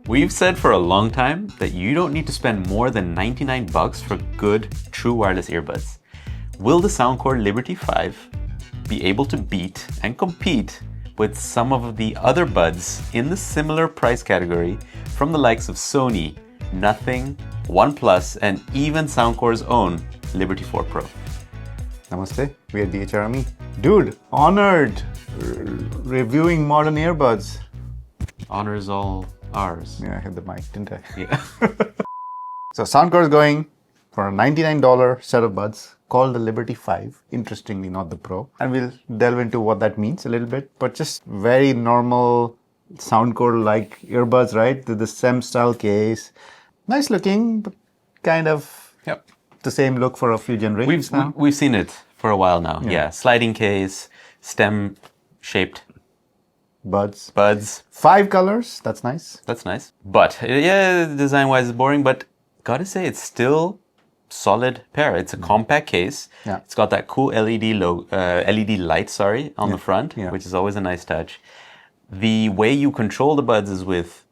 We've said for a long time that you don't need to spend more than $99 for good, true wireless earbuds. Will the SoundCore Liberty 5 be able to beat and compete with some of the other buds in the similar price category from the likes of Sony, Nothing, OnePlus, and even SoundCore's own Liberty 4 Pro? Namaste, we are DHRME. Dude, honored reviewing modern earbuds. Honor is all ours. Yeah, I hit the mic, didn't I? Yeah. So SoundCore is going for a $99 set of buds called the Liberty 5. Interestingly, not the Pro. And we'll delve into what that means a little bit. But just very normal SoundCore-like earbuds, right? The SEM style case. Nice looking, but kind of the same look for a few generations now. We've seen it for a while now. Yeah. Sliding case, stem-shaped buds. 5 colors. That's nice. That's nice. But yeah, design-wise it's boring, but gotta say it's still solid pair. It's a compact case. Yeah. It's got that cool LED light, on the front, which is always a nice touch. The way you control the buds is with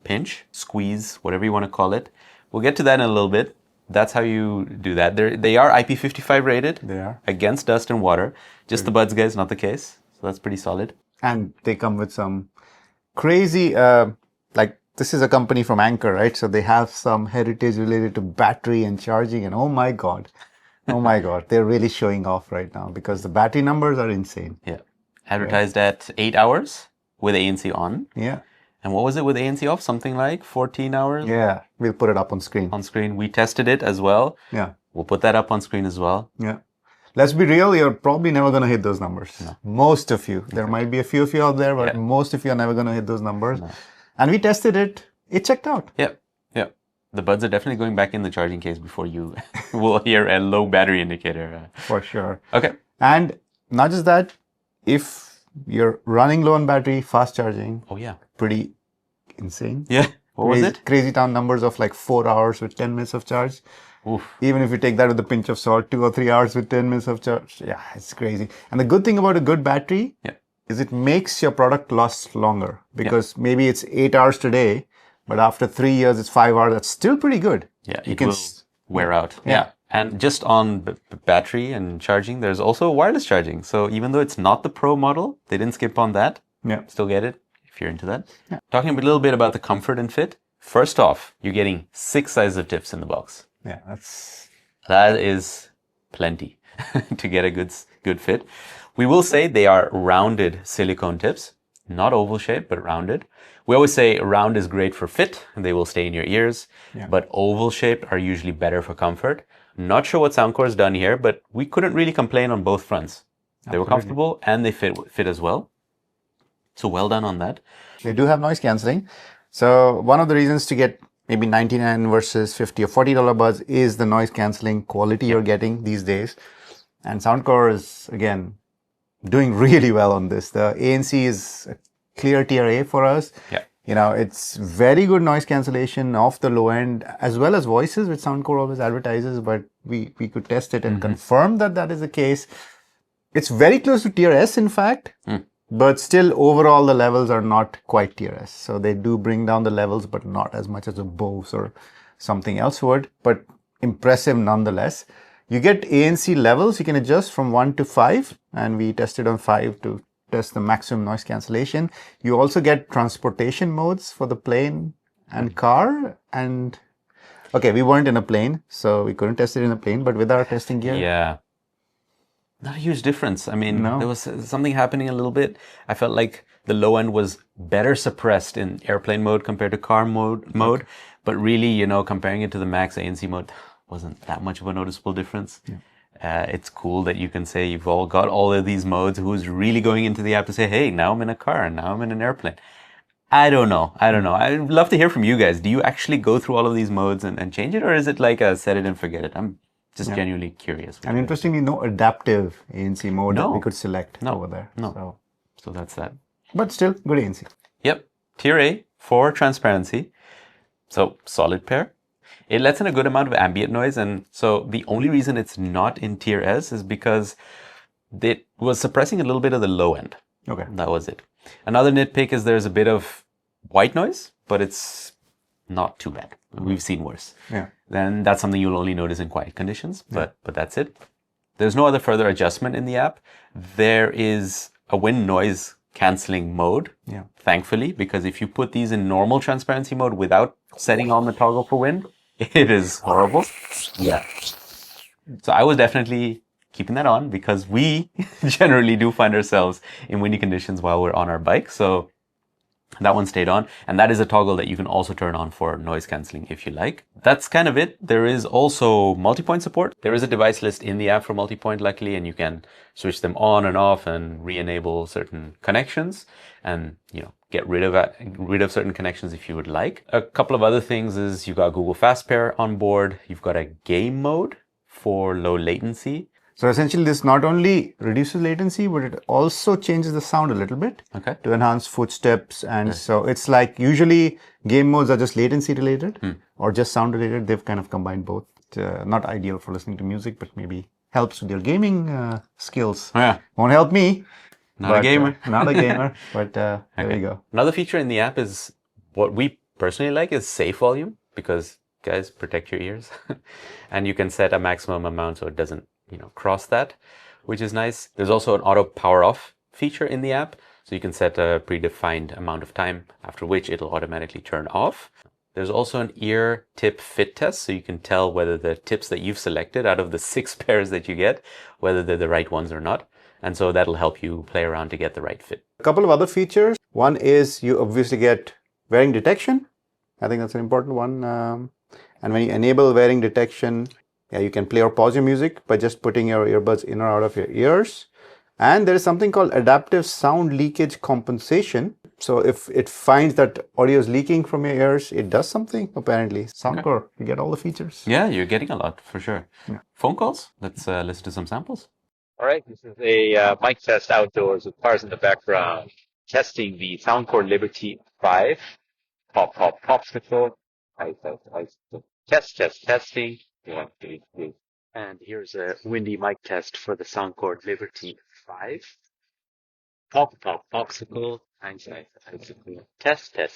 pinch, squeeze, whatever you want to call it. We'll get to that in a little bit. That's how you do that. They are IP55 rated. They are. Against dust and water. Just the buds, guys, not the case. So that's pretty solid. And they come with some crazy, this is a company from Anchor, right? So they have some heritage related to battery and charging. And oh my God, they're really showing off right now because the battery numbers are insane. Yeah. Advertised at 8 hours with ANC on. Yeah. And what was it with ANC off? Something like 14 hours? Yeah. We'll put it up on screen. We tested it as well. Yeah. We'll put that up on screen as well. Yeah. Let's be real, you're probably never going to hit those numbers. No. Most of you. There might be a few of you out there, but most of you are never going to hit those numbers. No. And we tested it. It checked out. Yep. The buds are definitely going back in the charging case before you will hear a low battery indicator. For sure. Okay. And not just that, if you're running low on battery, fast charging. Oh, yeah. Pretty insane. Yeah. What was it? Crazy town numbers of like 4 hours with 10 minutes of charge. Oof. Even if you take that with a pinch of salt, 2 or 3 hours with 10 minutes of charge. Yeah, it's crazy. And the good thing about a good battery is it makes your product last longer. Because maybe it's 8 hours today, but after 3 years, it's 5 hours. That's still pretty good. Yeah, it will wear out. Yeah. And just on battery and charging, there's also wireless charging. So even though it's not the Pro model, they didn't skip on that. Yeah. Still get it if you're into that. Yeah. Talking a little bit about the comfort and fit. First off, you're getting 6 sizes of tips in the box. Yeah, that is plenty to get a good fit. We will say they are rounded silicone tips, not oval shaped, but rounded. We always say round is great for fit, and they will stay in your ears, but oval shaped are usually better for comfort. Not sure what SoundCore has done here, but we couldn't really complain on both fronts. They were comfortable and they fit as well. So well done on that. They do have noise cancelling. So one of the reasons to get maybe $99 versus $50 or $40 buds is the noise cancelling quality you're getting these days. And SoundCore is, again, doing really well on this. The ANC is a clear tier A for us. Yeah. You know, it's very good noise cancellation off the low end, as well as voices, which SoundCore always advertises, but we could test it and confirm that is the case. It's very close to tier S, in fact. But still, overall, the levels are not quite tier S. So they do bring down the levels, but not as much as a Bose or something else would. But impressive nonetheless. You get ANC levels. You can adjust from 1 to 5. And we tested on 5 to test the maximum noise cancellation. You also get transportation modes for the plane and car. And, okay, we weren't in a plane, so we couldn't test it in a plane. But with our testing gear. Yeah. Not a huge difference. I mean, there was something happening a little bit. I felt like the low end was better suppressed in airplane mode compared to car mode. But really, comparing it to the max ANC mode wasn't that much of a noticeable difference. Yeah. It's cool that you can say you've all got all of these modes. Who's really going into the app to say, hey, now I'm in a car and now I'm in an airplane? I don't know. I'd love to hear from you guys. Do you actually go through all of these modes and change it? Or is it like a set it and forget it? I'm just genuinely curious. And interestingly, no adaptive ANC mode that we could select over there. No. So that's that. But still, good ANC. Yep. Tier A for transparency. So solid pair. It lets in a good amount of ambient noise. And so the only reason it's not in tier S is because it was suppressing a little bit of the low end. Okay. That was it. Another nitpick is there's a bit of white noise, but it's not too bad. We've seen worse. Yeah. Then that's something you'll only notice in quiet conditions, but that's it. There's no other further adjustment in the app. There is a wind noise cancelling mode, thankfully, because if you put these in normal transparency mode without setting on the toggle for wind, it is horrible. Yeah. So I was definitely keeping that on because we generally do find ourselves in windy conditions while we're on our bike. So that one stayed on. And that is a toggle that you can also turn on for noise cancelling if you like. That's kind of it. There is also multi-point support. There is a device list in the app for multi-point, luckily, and you can switch them on and off and re-enable certain connections and, get rid of certain connections if you would like. A couple of other things is you've got Google Fast Pair on board. You've got a game mode for low latency. So essentially, this not only reduces latency, but it also changes the sound a little bit to enhance footsteps. And so it's like usually game modes are just latency related or just sound related. They've kind of combined both. Not ideal for listening to music, but maybe helps with your gaming skills. Yeah. Won't help me. Not a gamer. Not a gamer, but there you go. Another feature in the app is what we personally like is safe volume because, guys, protect your ears. And you can set a maximum amount so it doesn't cross that, which is nice. There's also an auto power off feature in the app. So you can set a predefined amount of time after which it'll automatically turn off. There's also an ear tip fit test. So you can tell whether the tips that you've selected out of the 6 pairs that you get, whether they're the right ones or not. And so that'll help you play around to get the right fit. A couple of other features. One is you obviously get wearing detection. I think that's an important one. And when you enable wearing detection, you can play or pause your music by just putting your earbuds in or out of your ears. And there is something called adaptive sound leakage compensation. So if it finds that audio is leaking from your ears, it does something, apparently. Soundcore, you get all the features. Yeah, you're getting a lot, for sure. Yeah. Phone calls? Let's listen to some samples. All right, this is a mic test outdoors with cars in the background. Testing the SoundCore Liberty 5. Pop, popsicle. Testing. 1, 2, 3. And here's a windy mic test for the SoundCore Liberty 5. Pop, popsicle.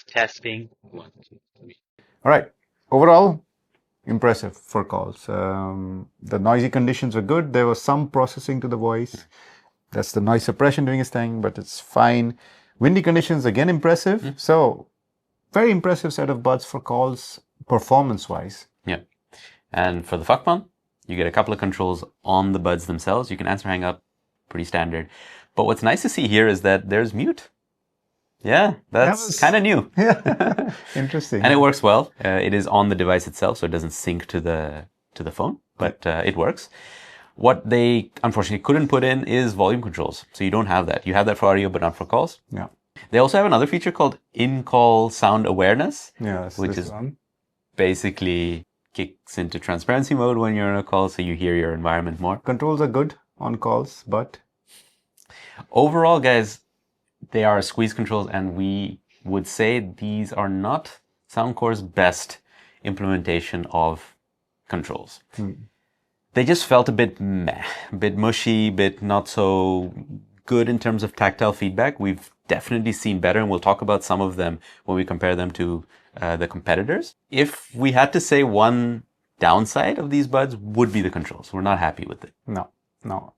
Testing. 1, 2, 3. All right. Overall, impressive for calls. The noisy conditions were good. There was some processing to the voice. That's the noise suppression doing its thing, but it's fine. Windy conditions, again, impressive. So, very impressive set of buds for calls, performance-wise. Yeah. And for the fuck bump, you get a couple of controls on the buds themselves. You can answer, hang up, pretty standard. But what's nice to see here is that there's mute. Yeah, that's kind of new. Yeah, interesting. And it works well. It is on the device itself, so it doesn't sync to the phone, but it works. What they unfortunately couldn't put in is volume controls. So you don't have that. You have that for audio, but not for calls. Yeah. They also have another feature called in-call sound awareness, which is basically kicks into transparency mode when you're on a call, so you hear your environment more. Controls are good on calls, but overall, guys, they are squeeze controls, and we would say these are not Soundcore's best implementation of controls. They just felt a bit meh, a bit mushy, a bit not so good in terms of tactile feedback. We've definitely seen better, and we'll talk about some of them when we compare them to the competitors. If we had to say one downside of these buds would be the controls. We're not happy with it. No.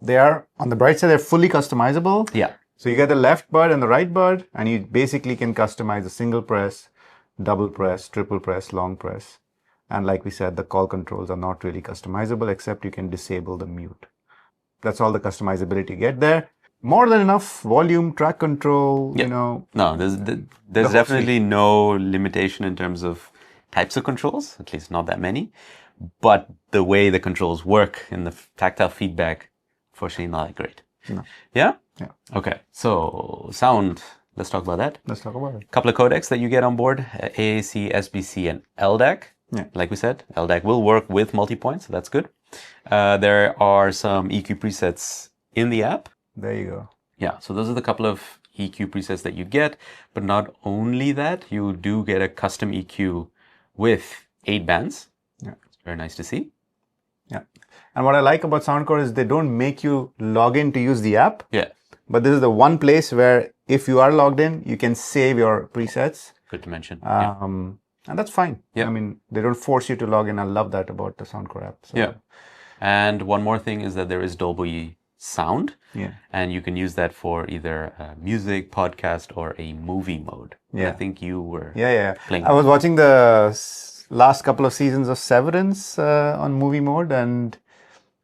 They are, on the bright side, they're fully customizable. Yeah. So you get the left bud and the right bud, and you basically can customize a single press, double press, triple press, long press. And like we said, the call controls are not really customizable, except you can disable the mute. That's all the customizability you get there. More than enough volume, track control, No, there's definitely no limitation in terms of types of controls, at least not that many. But the way the controls work in the tactile feedback, unfortunately, not that great. No. Yeah? Yeah. Okay, so sound, let's talk about that. Let's talk about it. A couple of codecs that you get on board, AAC, SBC, and LDAC. Yeah. Like we said, LDAC will work with multi-point, so that's good. There are some EQ presets in the app. There you go. Yeah, so those are the couple of EQ presets that you get. But not only that, you do get a custom EQ with 8 bands. Yeah. It's very nice to see. Yeah. And what I like about Soundcore is they don't make you log in to use the app. Yeah. But this is the one place where if you are logged in, you can save your presets. Good to mention. And that's fine. Yeah. I mean, they don't force you to log in. I love that about the SoundCore app. So. Yeah. And one more thing is that there is Dolby sound. Yeah. And you can use that for either music, podcast, or a movie mode. Yeah. I think you were playing. I was watching the last couple of seasons of Severance on movie mode, and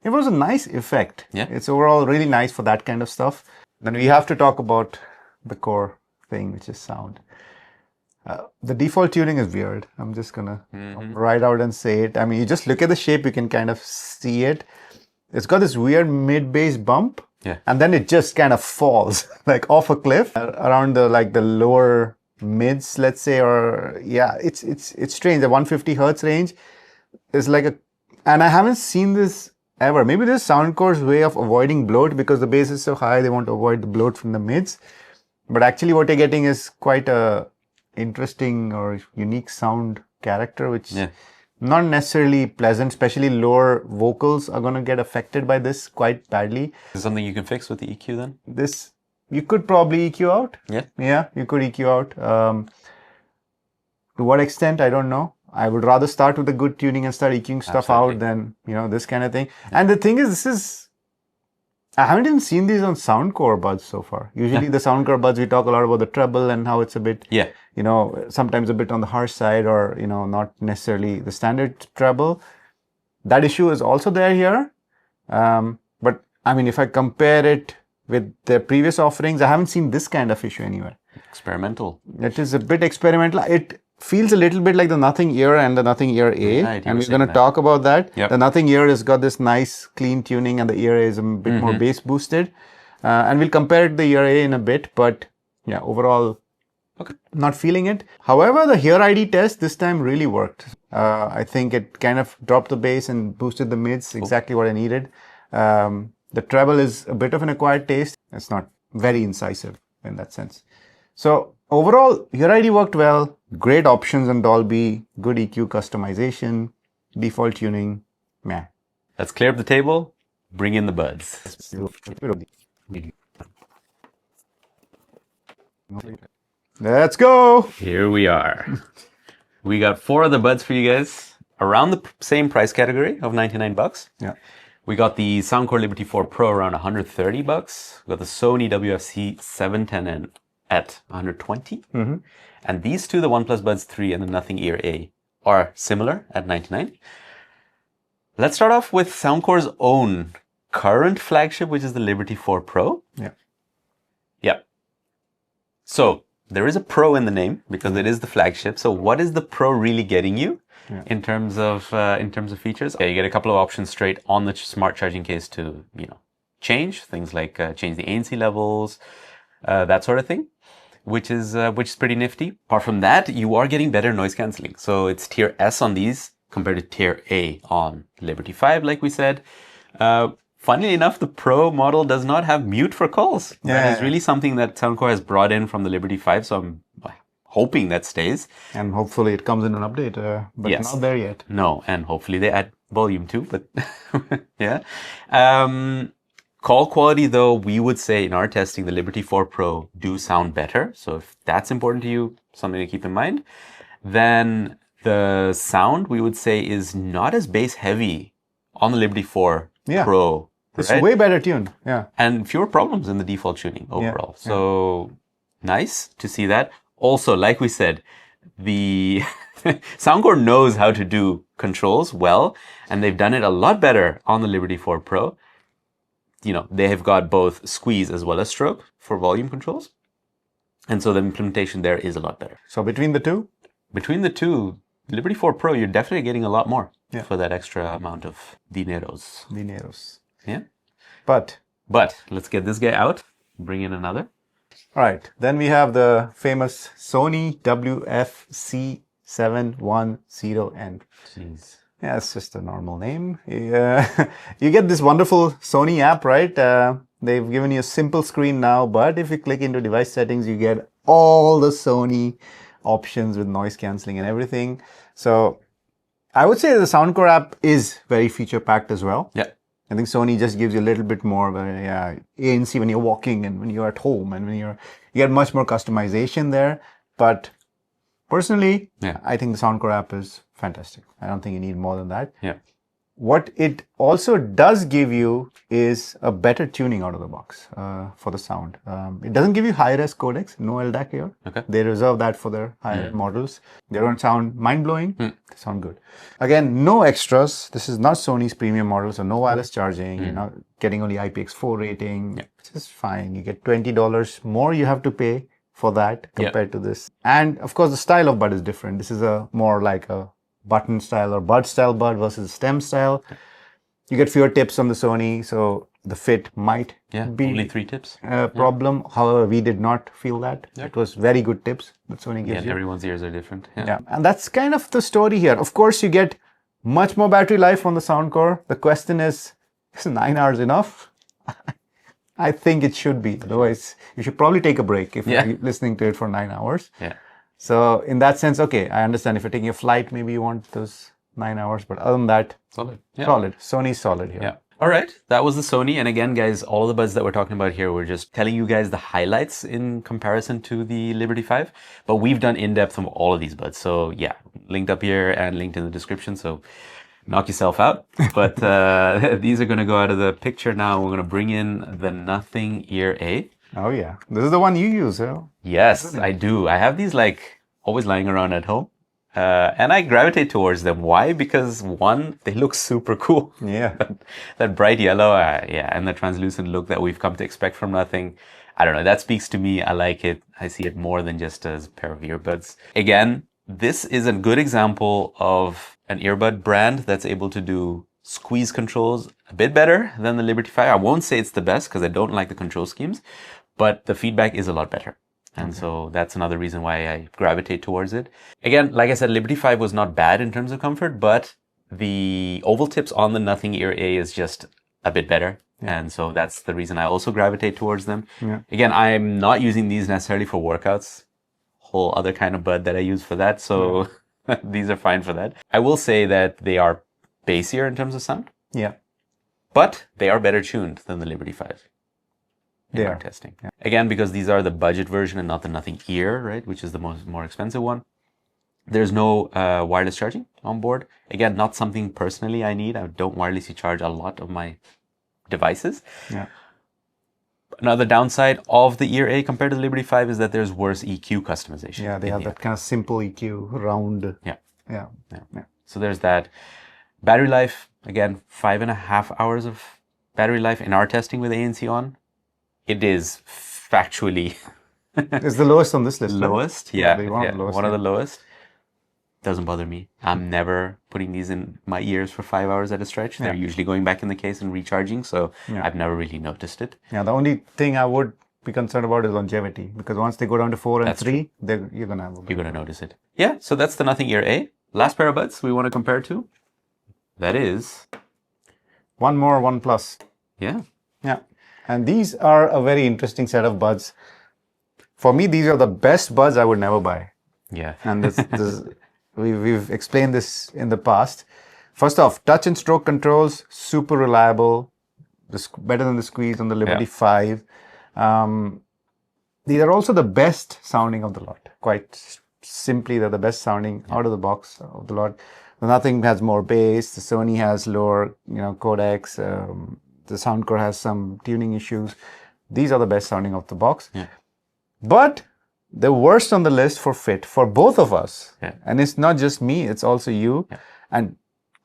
it was a nice effect. Yeah. It's overall really nice for that kind of stuff. Then we have to talk about the core thing, which is sound. The default tuning is weird. I'm just gonna write out and say it. I mean, you just look at the shape, you can kind of see it. It's got this weird mid-bass bump, and then it just kind of falls like off a cliff around the lower mids, let's say, or it's strange. The 150 hertz range is and I haven't seen this ever. Maybe this is Soundcore's way of avoiding bloat because the bass is so high. They want to avoid the bloat from the mids, but actually, what you're getting is quite a interesting or unique sound character, which not necessarily pleasant, especially lower vocals are going to get affected by this quite badly. Is it something you can fix with the EQ then? This, you could probably EQ out. Yeah, you could EQ out. To what extent, I don't know. I would rather start with the good tuning and start EQing stuff out than, this kind of thing. And the thing is, I haven't even seen these on Soundcore buds so far. Usually the Soundcore buds, we talk a lot about the treble and how it's a bit, sometimes a bit on the harsh side or, not necessarily the standard treble. That issue is also there here. But I mean, if I compare it with their previous offerings, I haven't seen this kind of issue anywhere. Experimental. It is a bit experimental. It feels a little bit like the Nothing Ear and the Nothing Ear A, and we're going to talk about that. Yep. The Nothing Ear has got this nice clean tuning and the Ear A is a bit more bass boosted. And we'll compare it to the Ear A in a bit, but overall, not feeling it. However, the Hear ID test this time really worked. I think it kind of dropped the bass and boosted the mids, exactly what I needed. The treble is a bit of an acquired taste. It's not very incisive in that sense. So overall, Hear ID worked well. Great options on Dolby, good EQ customization, default tuning. Let's clear up the table. Bring in the buds. Let's go. Here we are. We got 4 other buds for you guys around the same price category of $99. Yeah. We got the SoundCore Liberty 4 Pro around $130. We got the Sony WF-C 710N at $120. And these two, the OnePlus Buds 3 and the Nothing Ear A, are similar at $99. Let's start off with Soundcore's own current flagship, which is the Liberty 4 Pro. Yeah. So there is a Pro in the name because it is the flagship. So what is the Pro really getting you in terms of features? You get a couple of options straight on the smart charging case to change things like change the ANC levels, that sort of thing, which is pretty nifty. Apart from that, you are getting better noise cancelling. So it's tier S on these compared to tier A on Liberty 5, like we said. Funnily enough, the Pro model does not have mute for calls. That is really something that Soundcore has brought in from the Liberty 5, so I'm hoping that stays. And hopefully it comes in an update, but not there yet. No, and hopefully they add volume too, but yeah. Call quality, though, we would say in our testing, the Liberty 4 Pro do sound better. So if that's important to you, something to keep in mind. Then the sound, we would say, is not as bass heavy on the Liberty 4 Pro. It's way better tuned. And fewer problems in the default tuning overall. So nice to see that. Also, like we said, the Soundcore knows how to do controls well, and they've done it a lot better on the Liberty 4 Pro. They have got both squeeze as well as stroke for volume controls. And so the implementation there is a lot better. So between the two, Liberty 4 Pro, you're definitely getting a lot more for that extra amount of dineros. Yeah. But let's get this guy out. Bring in another. All right. Then we have the famous Sony WF-C 710N. Jeez. Yeah, it's just a normal name. You get this wonderful Sony app, right? They've given you a simple screen now, but if you click into device settings, you get all the Sony options with noise cancelling and everything. So I would say the Soundcore app is very feature packed as well. Yeah. I think Sony just gives you a little bit more of ANC when you're walking and when you're at home and when you get much more customization there. But Personally, Yeah. I think the SoundCore app is fantastic. I don't think you need more than that. Yeah. What it also does give you is a better tuning out of the box for the sound. It doesn't give you high-res codecs, no LDAC here. Okay. They reserve that for their higher models. They don't sound mind-blowing, they sound good. Again, no extras. This is not Sony's premium model, so no wireless charging. You're not getting only IPX4 rating. Which is fine. You get $20 more you have to pay for that compared to this. And of course, the style of bud is different. This is a more like a button style or bud style bud versus stem style. You get fewer tips on the Sony, so the fit might be only 3 tips. a problem. However, we did not feel that. It was very good tips that Sony gives you. Everyone's ears are different. Yeah, and that's kind of the story here. Of course, you get much more battery life on the SoundCore. The question is 9 hours enough? I think it should be. Otherwise, you should probably take a break if you're listening to it for 9 hours. Yeah. So in that sense, okay, I understand if you're taking a flight, maybe you want those 9 hours. But other than that, Solid. solid. Sony's solid here. Yeah. All right. That was the Sony. And again, guys, all the buds that we're talking about here, we're just telling you guys the highlights in comparison to the Liberty 5. But we've done in-depth of all of these buds. So yeah, linked up here and linked in the description. So knock yourself out. But these are going to go out of the picture now. We're going to bring in the Nothing Ear A. Oh yeah. This is the one you use, huh? Yes, I do. I have these like always lying around at home. And I gravitate towards them. Why? Because one, they look super cool. Yeah. That bright yellow, and the translucent look that we've come to expect from Nothing. I don't know. That speaks to me. I like it. I see it more than just as a pair of earbuds. Again, this is a good example of an earbud brand that's able to do squeeze controls a bit better than the Liberty 5. I won't say it's the best because I don't like the control schemes, but the feedback is a lot better. And so that's another reason why I gravitate towards it. Again, like I said, Liberty 5 was not bad in terms of comfort, but the oval tips on the Nothing Ear A is just a bit better. Yeah. And so that's the reason I also gravitate towards them. Yeah. Again, I'm not using these necessarily for workouts. Whole other kind of bud that I use for that. So these are fine for that. I will say that they are bassier in terms of sound. Yeah. But they are better tuned than the Liberty 5. They are testing. Yeah. Again, because these are the budget version and not the Nothing Ear, right? Which is the more expensive one. There's no wireless charging on board. Again, not something personally I need. I don't wirelessly charge a lot of my devices. Yeah. Another downside of the Ear A compared to the Liberty 5 is that there's worse EQ customization. Yeah, they have that kind of simple EQ, round. Yeah. So there's that. Battery life, again, 5.5 hours of battery life in our testing with ANC on. It is factually... It's the lowest on this list. Lowest? Right? One of the lowest. Doesn't bother me. I'm never putting these in my ears for 5 hours at a stretch. They're usually going back in the case and recharging, so I've never really noticed it. Yeah, the only thing I would be concerned about is longevity, because once they go down to 4 and 3, you're going to notice it. Yeah, so that's the Nothing Ear A. Last pair of buds we want to compare to. That is... one more OnePlus. Yeah. Yeah. And these are a very interesting set of buds. For me, these are the best buds I would never buy. Yeah. And we've explained this in the past. First off, touch and stroke controls, super reliable. Better than the squeeze on the Liberty 5. These are also the best sounding of the lot. Quite simply, they're the best sounding out of the box of the lot. The Nothing has more bass. The Sony has lower, codecs. The SoundCore has some tuning issues. These are the best sounding of the box. Yeah. But the worst on the list for fit for both of us. Yeah. And it's not just me, it's also you. Yeah. And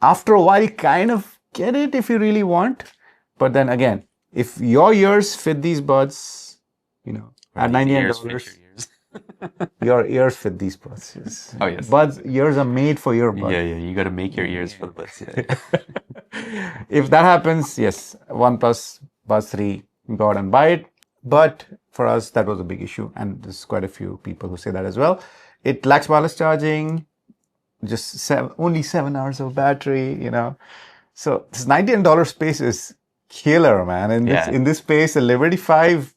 after a while, you kind of get it if you really want. But then again, if your ears fit these buds, at $99, your ears fit these buds. Yes. Oh, yes. Ears are made for your buds. Yeah. You got to make your ears for the buds. Yeah. If that happens, yes, OnePlus Buds 3, go out and buy it. But for us, that was a big issue. And there's quite a few people who say that as well. It lacks wireless charging, just only 7 hours of battery, So this $99 space is killer, man. In this space, the Liberty 5,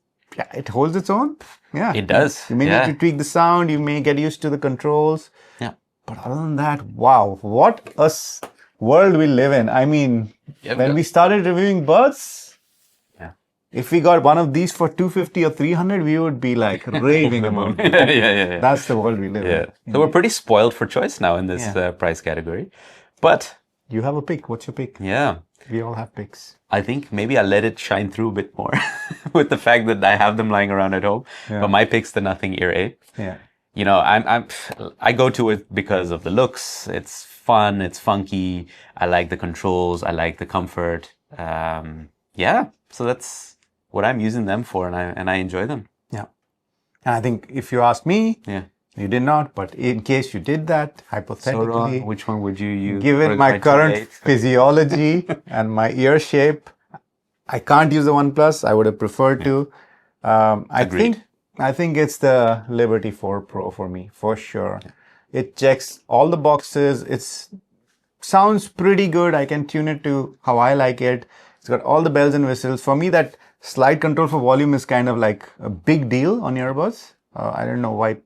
it holds its own. Yeah. It does. You may need to tweak the sound. You may get used to the controls. Yeah. But other than that, wow, what a world we live in. I mean, when we started reviewing buds, If we got one of these for 250 or 300, we would be like raving about it. Yeah. That's the world we live in. So we're pretty spoiled for choice now in this price category. But you have a pick. What's your pick? Yeah. We all have picks. I think maybe I'll let it shine through a bit more with the fact that I have them lying around at home. Yeah. But my pick's the Nothing Ear 8. Yeah. You know, I go to it because of the looks. It's fun. It's funky. I like the controls. I like the comfort. So that's what I'm using them for, and I enjoy them. Yeah. And I think if you ask me, you did not, but in case you did that, hypothetically, so which one would you use? Given my current physiology and my ear shape, I can't use the OnePlus. I would have preferred to. I think it's the Liberty 4 Pro for me, for sure. Yeah. It checks all the boxes. It sounds pretty good. I can tune it to how I like it. It's got all the bells and whistles. For me, that slide control for volume is kind of like a big deal on earbuds. I don't know why.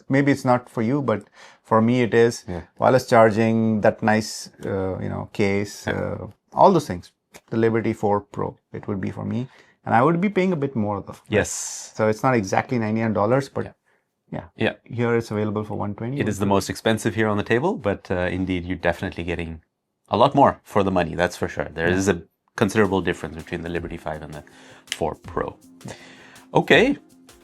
Maybe it's not for you, but for me it is. Yeah. Wireless charging, that nice, case, all those things. The Liberty 4 Pro, it would be for me. And I would be paying a bit more though. Yes. So it's not exactly $99, but here it's available for $120. It is the most expensive here on the table, but indeed you're definitely getting a lot more for the money, that's for sure. There is a considerable difference between the Liberty 5 and the 4 Pro. Okay.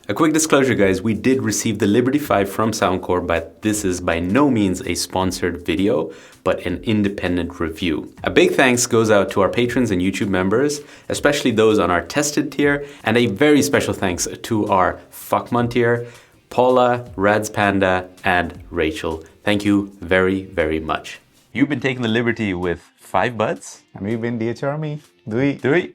A quick disclosure, guys, we did receive the Liberty 5 from SoundCore, but this is by no means a sponsored video, but an independent review. A big thanks goes out to our patrons and YouTube members, especially those on our tested tier, and a very special thanks to our Fuckman tier, Paula, Rads Panda, and Rachel. Thank you very, very much. You've been taking the liberty with 5 buds. And we've been DHRME. Dui.